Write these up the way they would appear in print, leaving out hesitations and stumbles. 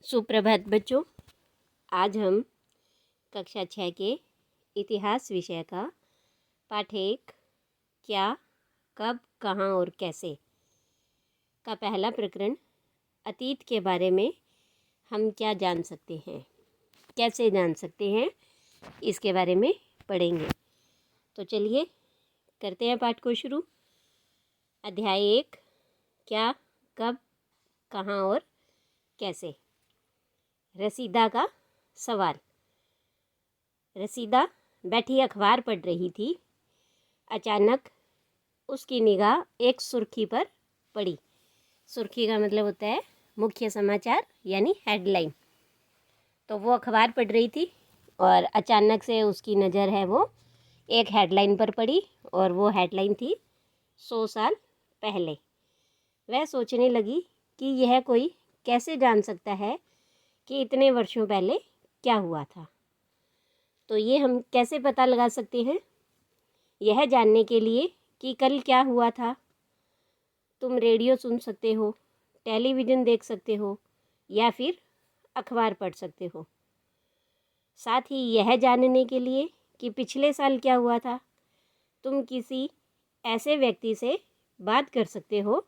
सुप्रभात बच्चों। आज हम कक्षा 6 के इतिहास विषय का पाठ 1 क्या, कब, कहाँ और कैसे का पहला प्रकरण अतीत के बारे में हम क्या जान सकते हैं, कैसे जान सकते हैं, इसके बारे में पढ़ेंगे। तो चलिए करते हैं पाठ को शुरू। अध्याय 1 क्या, कब, कहाँ और कैसे। रसीदा का सवाल। रसीदा बैठी अखबार पढ़ रही थी। अचानक उसकी निगाह एक सुर्खी पर पड़ी। सुर्खी का मतलब होता है मुख्य समाचार यानी हेडलाइन। तो वो अखबार पढ़ रही थी और अचानक से उसकी नज़र है वो एक हेडलाइन पर पड़ी और वो हेडलाइन थी 100 साल पहले। वह सोचने लगी कि यह कोई कैसे जान सकता है कि इतने वर्षों पहले क्या हुआ था। तो ये हम कैसे पता लगा सकते हैं? यह जानने के लिए कि कल क्या हुआ था। तुम रेडियो सुन सकते हो, टेलीविज़न देख सकते हो या फिर अखबार पढ़ सकते हो। साथ ही यह जानने के लिए कि पिछले साल क्या हुआ था, तुम किसी ऐसे व्यक्ति से बात कर सकते हो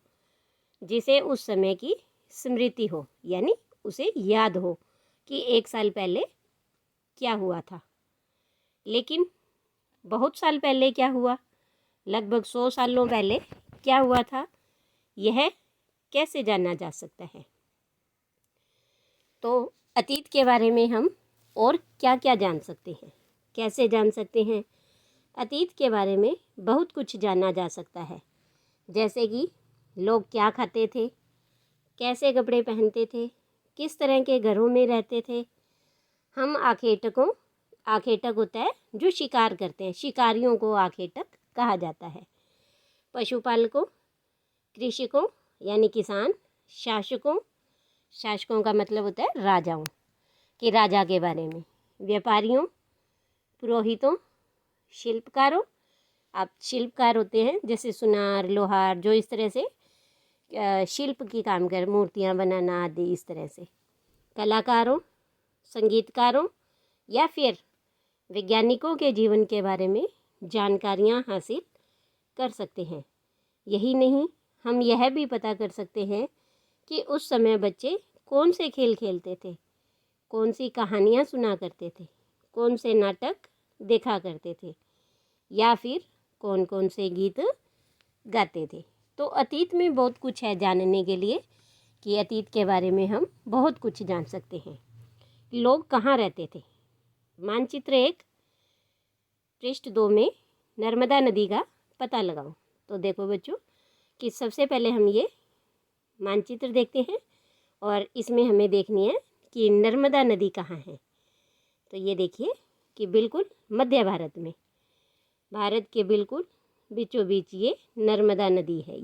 जिसे उस समय की स्मृति हो, यानी उसे याद हो कि एक साल पहले क्या हुआ था। लेकिन बहुत साल पहले क्या हुआ, लगभग 100 सालों पहले क्या हुआ था, यह कैसे जाना जा सकता है। तो अतीत के बारे में हम और क्या क्या जान सकते हैं, कैसे जान सकते हैं। अतीत के बारे में बहुत कुछ जाना जा सकता है, जैसे कि लोग क्या खाते थे, कैसे कपड़े पहनते थे, किस तरह के घरों में रहते थे। हम आखेटक होता है जो शिकार करते हैं, शिकारियों को आखेटक कहा जाता है। पशुपालकों, कृषकों यानी किसान, शासकों का मतलब होता है राजाओं कि राजा के बारे में, व्यापारियों, पुरोहितों, शिल्पकारों। आप शिल्पकार होते हैं जैसे सुनार, लोहार, जो इस तरह से शिल्प की काम कर, मूर्तियाँ बनाना आदि, इस तरह से। कलाकारों, संगीतकारों या फिर वैज्ञानिकों के जीवन के बारे में जानकारियाँ हासिल कर सकते हैं। यही नहीं, हम यह भी पता कर सकते हैं कि उस समय बच्चे कौन से खेल खेलते थे, कौन सी कहानियाँ सुना करते थे, कौन से नाटक देखा करते थे या फिर कौन कौन से गीत गाते थे। तो अतीत में बहुत कुछ है जानने के लिए कि अतीत के बारे में हम बहुत कुछ जान सकते हैं। लोग कहाँ रहते थे। मानचित्र 1 पृष्ठ 2 में नर्मदा नदी का पता लगाओ। तो देखो बच्चों कि सबसे पहले हम ये मानचित्र देखते हैं और इसमें हमें देखनी है कि नर्मदा नदी कहाँ है। तो ये देखिए कि बिल्कुल मध्य भारत में, भारत के बिल्कुल बीचों बीच ये नर्मदा नदी है।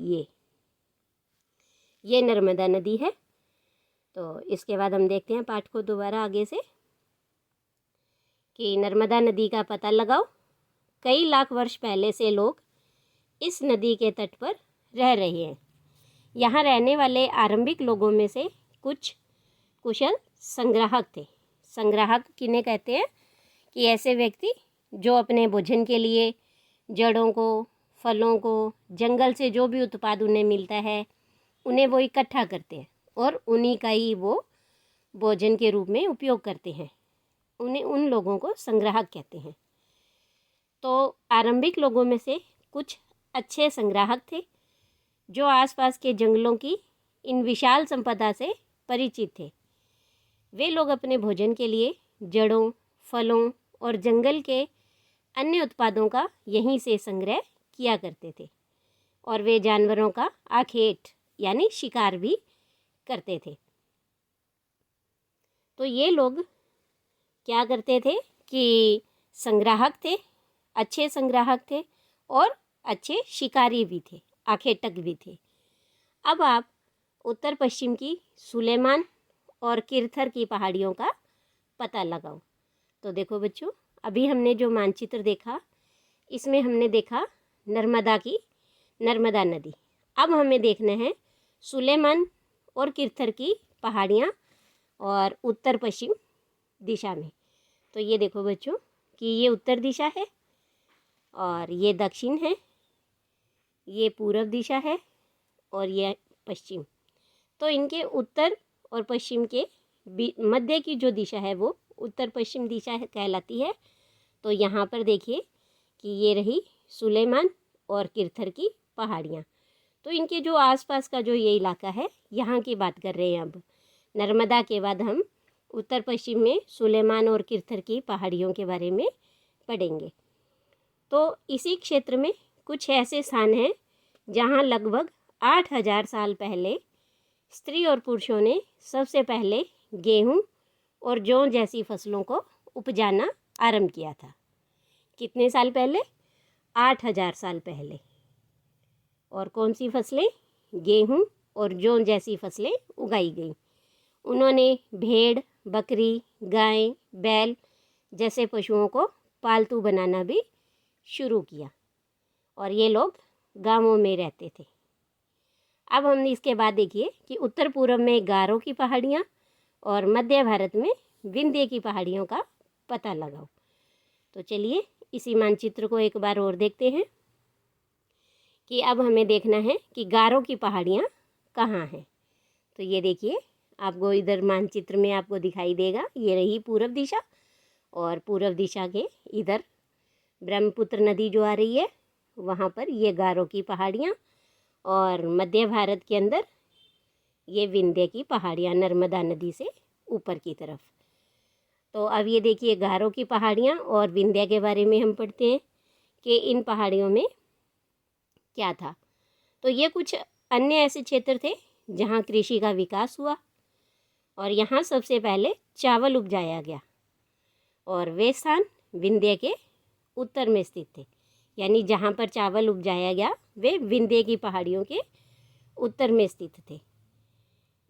ये नर्मदा नदी है। तो इसके बाद हम देखते हैं पाठ को दोबारा आगे से कि नर्मदा नदी का पता लगाओ। कई लाख वर्ष पहले से लोग इस नदी के तट पर रह रहे हैं। यहाँ रहने वाले आरंभिक लोगों में से कुछ कुशल संग्राहक थे। संग्राहक किन्हें कहते हैं कि ऐसे व्यक्ति जो अपने भोजन के लिए जड़ों को, फलों को, जंगल से जो भी उत्पाद उन्हें मिलता है उन्हें वो इकट्ठा करते हैं और उन्हीं का ही वो भोजन के रूप में उपयोग करते हैं। उन लोगों को संग्राहक कहते हैं। तो आरंभिक लोगों में से कुछ अच्छे संग्राहक थे जो आसपास के जंगलों की इन विशाल संपदा से परिचित थे। वे लोग अपने भोजन के लिए जड़ों, फलों और जंगल के अन्य उत्पादों का यहीं से संग्रह किया करते थे और वे जानवरों का आखेट यानी शिकार भी करते थे। तो ये लोग क्या करते थे कि संग्राहक थे, अच्छे संग्राहक थे और अच्छे शिकारी भी थे, आखेटक भी थे। अब आप उत्तर पश्चिम की सुलेमान और किरथर की पहाड़ियों का पता लगाओ। तो देखो बच्चों, अभी हमने जो मानचित्र देखा इसमें हमने देखा नर्मदा नदी। अब हमें देखना है सुलेमान और किरथर की पहाड़ियाँ और उत्तर पश्चिम दिशा में। तो ये देखो बच्चों कि ये उत्तर दिशा है और ये दक्षिण है, ये पूर्व दिशा है और ये पश्चिम। तो इनके उत्तर और पश्चिम के मध्य की जो दिशा है वो उत्तर पश्चिम दिशा कहलाती है। तो यहाँ पर देखिए कि ये रही सुलेमान और किरथर की पहाड़ियाँ। तो इनके जो आसपास का जो ये इलाका है यहाँ की बात कर रहे हैं। अब नर्मदा के बाद हम उत्तर पश्चिम में सुलेमान और किरथर की पहाड़ियों के बारे में पढ़ेंगे। तो इसी क्षेत्र में कुछ ऐसे स्थान हैं जहाँ लगभग 8000 साल पहले स्त्री और पुरुषों ने सबसे पहले गेहूँ और जौ जैसी फसलों को उपजाना आरंभ किया था। कितने साल पहले? 8000 साल पहले। और कौन सी फसलें? गेहूँ और जौ जैसी फसलें उगाई गई। उन्होंने भेड़, बकरी, गाय, बैल जैसे पशुओं को पालतू बनाना भी शुरू किया और ये लोग गांवों में रहते थे। अब हम इसके बाद देखिए कि उत्तर पूर्व में गारो की पहाड़ियाँ और मध्य भारत में विंध्य की पहाड़ियों का पता लगाओ। तो चलिए इसी मानचित्र को एक बार और देखते हैं कि अब हमें देखना है कि गारो की पहाड़ियाँ कहाँ हैं। तो ये देखिए आपको इधर मानचित्र में आपको दिखाई देगा, ये रही पूर्व दिशा और पूर्व दिशा के इधर ब्रह्मपुत्र नदी जो आ रही है वहाँ पर ये गारो की पहाड़ियाँ और मध्य भारत के अंदर ये विंध्य की पहाड़ियाँ नर्मदा नदी से ऊपर की तरफ। तो अब ये देखिए गारो की पहाड़ियाँ और विंध्य के बारे में हम पढ़ते हैं कि इन पहाड़ियों में क्या था। तो ये कुछ अन्य ऐसे क्षेत्र थे जहाँ कृषि का विकास हुआ और यहाँ सबसे पहले चावल उपजाया गया और वे स्थान विंध्य के उत्तर में स्थित थे। यानी जहाँ पर चावल उपजाया गया वे विंध्य की पहाड़ियों के उत्तर में स्थित थे।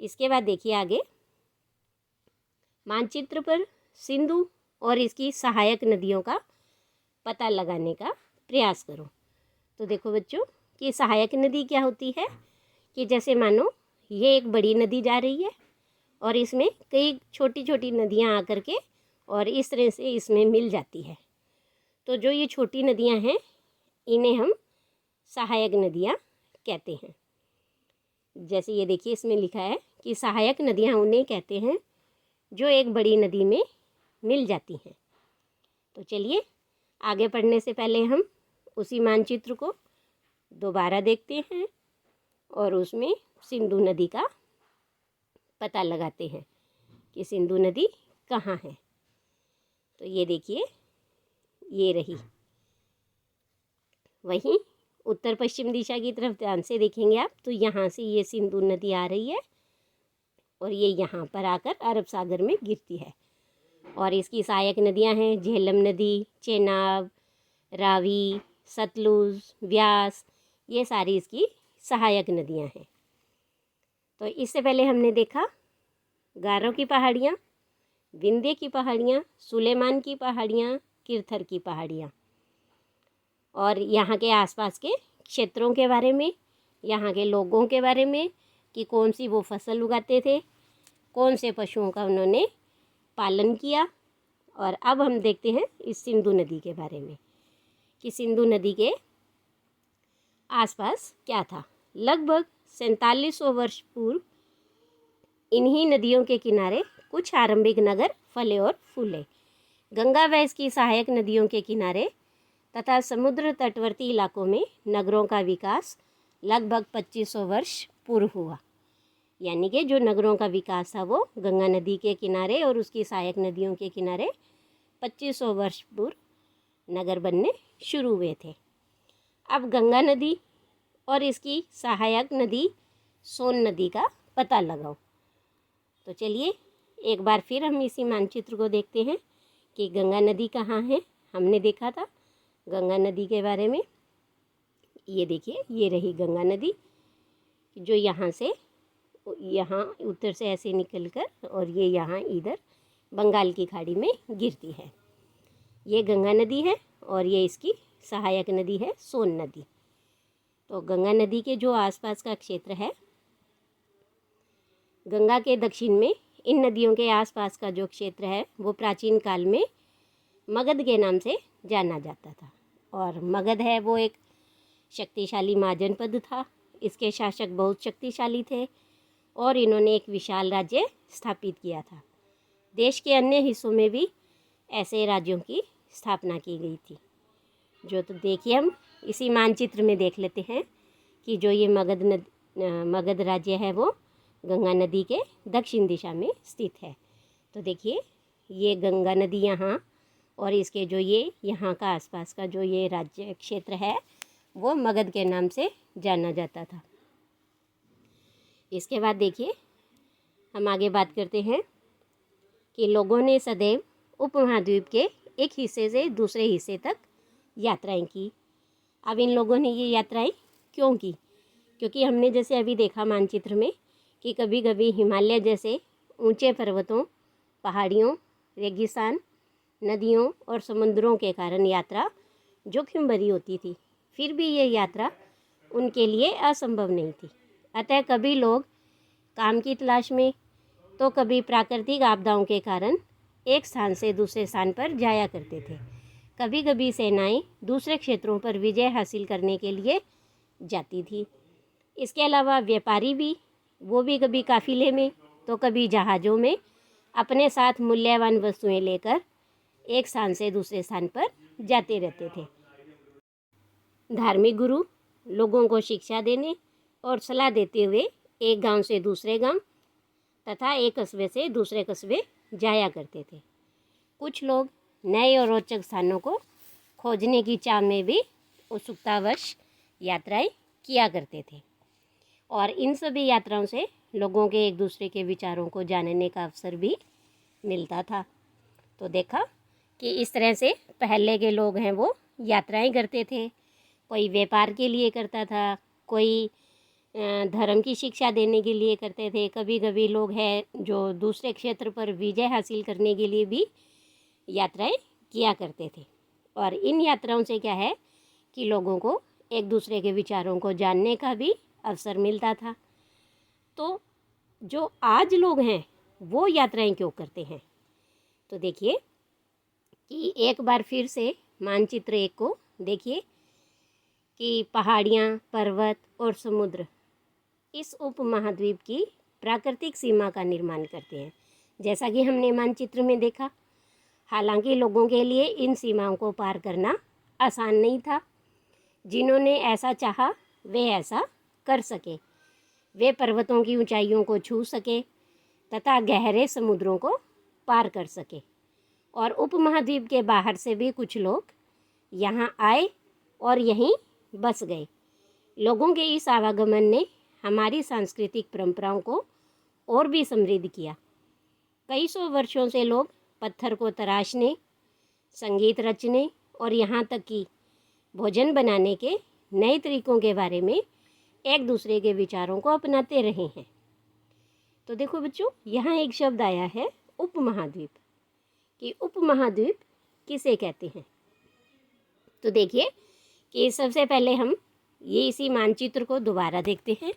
इसके बाद देखिए आगे मानचित्र पर सिंधु और इसकी सहायक नदियों का पता लगाने का प्रयास करो। तो देखो बच्चों कि सहायक नदी क्या होती है कि जैसे मानो ये एक बड़ी नदी जा रही है और इसमें कई छोटी छोटी नदियाँ आकर के और इस तरह से इसमें मिल जाती है। तो जो ये छोटी नदियाँ हैं इन्हें हम सहायक नदियाँ कहते हैं। जैसे ये देखिए इसमें लिखा है कि सहायक नदियाँ उन्हें कहते हैं जो एक बड़ी नदी में मिल जाती हैं। तो चलिए आगे पढ़ने से पहले हम उसी मानचित्र को दोबारा देखते हैं और उसमें सिंधु नदी का पता लगाते हैं कि सिंधु नदी कहाँ है। तो ये देखिए ये रही, वहीं उत्तर पश्चिम दिशा की तरफ ध्यान से देखेंगे आप तो यहाँ से ये सिंधु नदी आ रही है और ये यहाँ पर आकर अरब सागर में गिरती है। और इसकी सहायक नदियाँ हैं झेलम नदी, चेनाब, रावी, सतलुज, व्यास, ये सारी इसकी सहायक नदियाँ हैं। तो इससे पहले हमने देखा गारो की पहाड़ियाँ, विंध्य की पहाड़ियाँ, सुलेमान की पहाड़ियाँ, किरथर की पहाड़ियाँ और यहाँ के आसपास के क्षेत्रों के बारे में, यहाँ के लोगों के बारे में कि कौन सी वो फसल उगाते थे, कौन से पशुओं का उन्होंने पालन किया। और अब हम देखते हैं इस सिंधु नदी के बारे में कि सिंधु नदी के आसपास क्या था। लगभग 4700 वर्ष पूर्व इन्हीं नदियों के किनारे कुछ आरंभिक नगर फले और फूले। गंगा व इसकी सहायक नदियों के किनारे तथा समुद्र तटवर्ती इलाकों में नगरों का विकास लगभग 2500 वर्ष पूर्व हुआ। यानी कि जो नगरों का विकास था वो गंगा नदी के किनारे और उसकी सहायक नदियों के किनारे 2500 वर्ष पूर्व नगर बनने शुरू हुए थे। अब गंगा नदी और इसकी सहायक नदी सोन नदी का पता लगाओ। तो चलिए एक बार फिर हम इसी मानचित्र को देखते हैं कि गंगा नदी कहाँ है। हमने देखा था गंगा नदी के बारे में। ये देखिए ये रही गंगा नदी जो यहाँ से यहाँ उत्तर से ऐसे निकलकर और ये यहाँ इधर बंगाल की खाड़ी में गिरती है। ये गंगा नदी है और ये इसकी सहायक नदी है सोन नदी। तो गंगा नदी के जो आसपास का क्षेत्र है, गंगा के दक्षिण में इन नदियों के आसपास का जो क्षेत्र है वो प्राचीन काल में मगध के नाम से जाना जाता था। और मगध है वो एक शक्तिशाली महाजनपद था। इसके शासक बहुत शक्तिशाली थे और इन्होंने एक विशाल राज्य स्थापित किया था। देश के अन्य हिस्सों में भी ऐसे राज्यों की स्थापना की गई थी। जो तो देखिए हम इसी मानचित्र में देख लेते हैं कि जो ये मगध राज्य है वो गंगा नदी के दक्षिण दिशा में स्थित है। तो देखिए ये गंगा नदी यहाँ और इसके जो ये यहाँ का आसपास का जो ये राज्य क्षेत्र है वो मगध के नाम से जाना जाता था। इसके बाद देखिए हम आगे बात करते हैं कि लोगों ने सदैव उपमहाद्वीप के एक हिस्से से दूसरे हिस्से तक यात्राएं की। अब इन लोगों ने ये यात्राएं क्यों की? क्योंकि हमने जैसे अभी देखा मानचित्र में कि कभी कभी हिमालय जैसे ऊंचे पर्वतों, पहाड़ियों, रेगिस्तान, नदियों और समुद्रों के कारण यात्रा जोखिम भरी होती थी। फिर भी ये यात्रा उनके लिए असंभव नहीं थी। अतः कभी लोग काम की तलाश में तो कभी प्राकृतिक आपदाओं के कारण एक स्थान से दूसरे स्थान पर जाया करते थे। कभी कभी सेनाएं दूसरे क्षेत्रों पर विजय हासिल करने के लिए जाती थी। इसके अलावा व्यापारी भी कभी काफिले में तो कभी जहाज़ों में अपने साथ मूल्यवान वस्तुएं लेकर एक स्थान से दूसरे स्थान पर जाते रहते थे। धार्मिक गुरु लोगों को शिक्षा देने और सलाह देते हुए एक गांव से दूसरे गांव तथा एक कस्बे से दूसरे कस्बे जाया करते थे। कुछ लोग नए और रोचक स्थानों को खोजने की चाह में भी उत्सुकतावश यात्राएं किया करते थे और इन सभी यात्राओं से लोगों के एक दूसरे के विचारों को जानने का अवसर भी मिलता था। तो देखा कि इस तरह से पहले के लोग हैं वो यात्राएं करते थे। कोई व्यापार के लिए करता था, कोई धर्म की शिक्षा देने के लिए करते थे। कभी कभी लोग हैं जो दूसरे क्षेत्र पर विजय हासिल करने के लिए भी यात्राएं किया करते थे। और इन यात्राओं से क्या है कि लोगों को एक दूसरे के विचारों को जानने का भी अवसर मिलता था। तो जो आज लोग हैं वो यात्राएं क्यों करते हैं? तो देखिए कि एक बार फिर से मानचित्र 1 को देखिए कि पहाड़ियाँ, पर्वत और समुद्र इस उपमहाद्वीप की प्राकृतिक सीमा का निर्माण करते हैं। जैसा कि हमने मानचित्र में देखा, हालांकि लोगों के लिए इन सीमाओं को पार करना आसान नहीं था। जिन्होंने ऐसा चाहा वे ऐसा कर सके। वे पर्वतों की ऊंचाइयों को छू सके तथा गहरे समुद्रों को पार कर सके। और उपमहाद्वीप के बाहर से भी कुछ लोग यहाँ आए और यहीं बस गए। लोगों के इस आवागमन ने हमारी सांस्कृतिक परंपराओं को और भी समृद्ध किया। कई सौ वर्षों से लोग पत्थर को तराशने, संगीत रचने और यहाँ तक कि भोजन बनाने के नए तरीकों के बारे में एक दूसरे के विचारों को अपनाते रहे हैं। तो देखो बच्चों, यहाँ एक शब्द आया है उपमहाद्वीप, कि उपमहाद्वीप किसे कहते हैं। तो देखिए कि सबसे पहले हम ये इसी मानचित्र को दोबारा देखते हैं।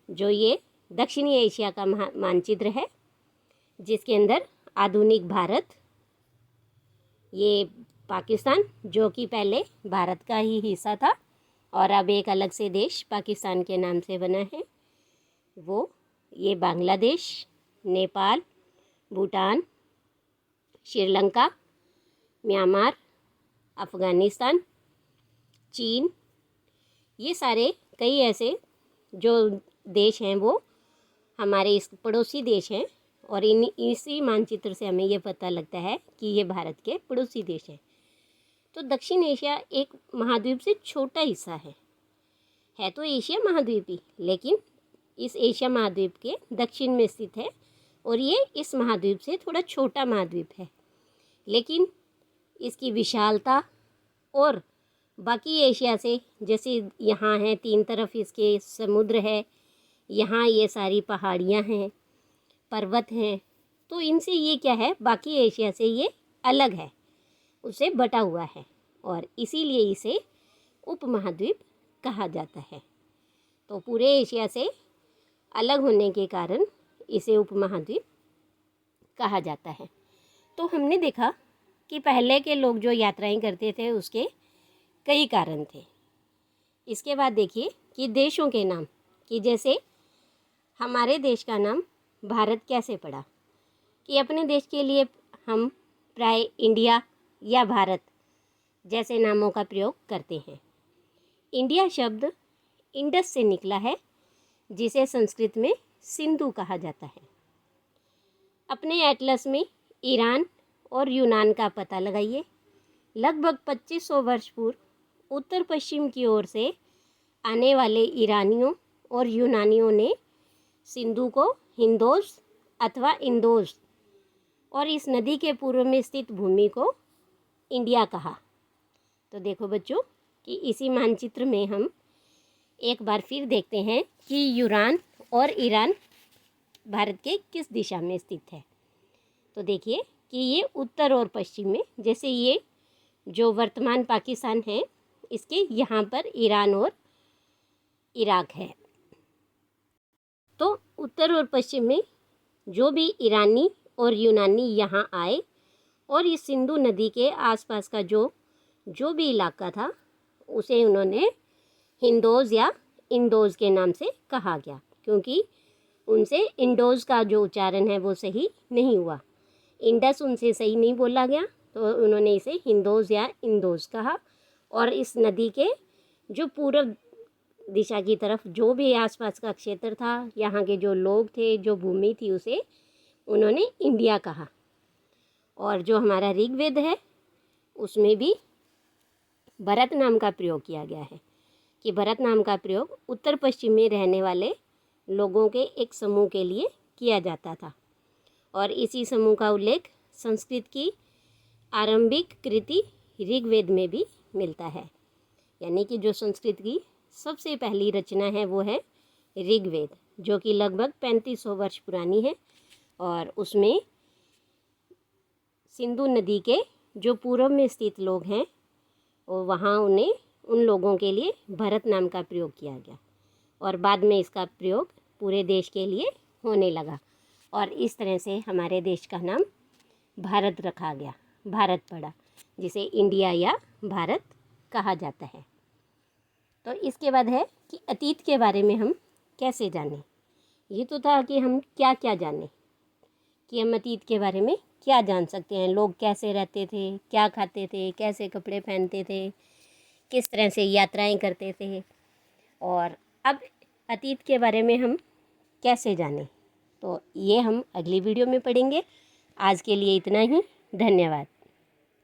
जो ये दक्षिणी एशिया का मानचित्र है जिसके अंदर आधुनिक भारत, ये पाकिस्तान जो कि पहले भारत का ही हिस्सा था और अब एक अलग से देश पाकिस्तान के नाम से बना है, वो ये बांग्लादेश, नेपाल, भूटान, श्रीलंका, म्यांमार, अफ़गानिस्तान, चीन, ये सारे कई ऐसे जो देश हैं वो हमारे इस पड़ोसी देश हैं। और इसी मानचित्र से हमें ये पता लगता है कि ये भारत के पड़ोसी देश हैं। तो दक्षिण एशिया एक महाद्वीप से छोटा हिस्सा है तो एशिया महाद्वीप ही, लेकिन इस एशिया महाद्वीप के दक्षिण में स्थित है और ये इस महाद्वीप से थोड़ा छोटा महाद्वीप है। लेकिन इसकी विशालता और बाकी एशिया से, जैसे यहाँ है 3 तरफ इसके समुद्र है, यहाँ ये सारी पहाड़ियाँ हैं, पर्वत हैं, तो इनसे ये क्या है, बाकी एशिया से ये अलग है, उससे बटा हुआ है और इसीलिए इसे उपमहाद्वीप कहा जाता है। तो पूरे एशिया से अलग होने के कारण इसे उपमहाद्वीप कहा जाता है। तो हमने देखा कि पहले के लोग जो यात्राएं करते थे उसके कई कारण थे। इसके बाद देखिए कि देशों के नाम, कि जैसे हमारे देश का नाम भारत कैसे पड़ा, कि अपने देश के लिए हम प्राय इंडिया या भारत जैसे नामों का प्रयोग करते हैं। इंडिया शब्द इंडस से निकला है, जिसे संस्कृत में सिंधु कहा जाता है। अपने एटलस में ईरान और यूनान का पता लगाइए। लगभग 2500 वर्ष पूर्व उत्तर पश्चिम की ओर से आने वाले ईरानियों और यूनानियों ने सिंधु को हिंदोस अथवा इंदोस और इस नदी के पूर्व में स्थित भूमि को इंडिया कहा। तो देखो बच्चों कि इसी मानचित्र में हम एक बार फिर देखते हैं कि यूरान और ईरान भारत के किस दिशा में स्थित है। तो देखिए कि ये उत्तर और पश्चिम में, जैसे ये जो वर्तमान पाकिस्तान है इसके यहाँ पर ईरान और इराक है। तो उत्तर और पश्चिम में जो भी ईरानी और यूनानी यहाँ आए और इस सिंधु नदी के आसपास का जो भी इलाका था उसे उन्होंने हिंदोज या इंडोज के नाम से कहा गया, क्योंकि उनसे इंडोज का जो उच्चारण है वो सही नहीं हुआ। इंडस उनसे सही नहीं बोला गया, तो उन्होंने इसे हिंदोज या इंडोज कहा। और इस नदी के जो पूर्व दिशा की तरफ जो भी आसपास का क्षेत्र था, यहाँ के जो लोग थे, जो भूमि थी, उसे उन्होंने इंडिया कहा। और जो हमारा ऋग्वेद है उसमें भी भरत नाम का प्रयोग किया गया है, कि भरत नाम का प्रयोग उत्तर पश्चिम में रहने वाले लोगों के एक समूह के लिए किया जाता था। और इसी समूह का उल्लेख संस्कृत की आरंभिक कृति ऋग्वेद में भी मिलता है। यानी कि जो संस्कृत की सबसे पहली रचना है वो है ऋग्वेद, जो कि लगभग 3500 वर्ष पुरानी है। और उसमें सिंधु नदी के जो पूर्व में स्थित लोग हैं और वहाँ उन लोगों के लिए भरत नाम का प्रयोग किया गया। और बाद में इसका प्रयोग पूरे देश के लिए होने लगा और इस तरह से हमारे देश का नाम भारत रखा गया, भारत पड़ा, जिसे इंडिया या भारत कहा जाता है। तो इसके बाद है कि अतीत के बारे में हम कैसे जानें। ये तो था कि हम क्या क्या जानें, कि हम अतीत के बारे में क्या जान सकते हैं। लोग कैसे रहते थे, क्या खाते थे, कैसे कपड़े पहनते थे, किस तरह से यात्राएं करते थे। और अब अतीत के बारे में हम कैसे जानें, तो ये हम अगली वीडियो में पढ़ेंगे। आज के लिए इतना ही। धन्यवाद।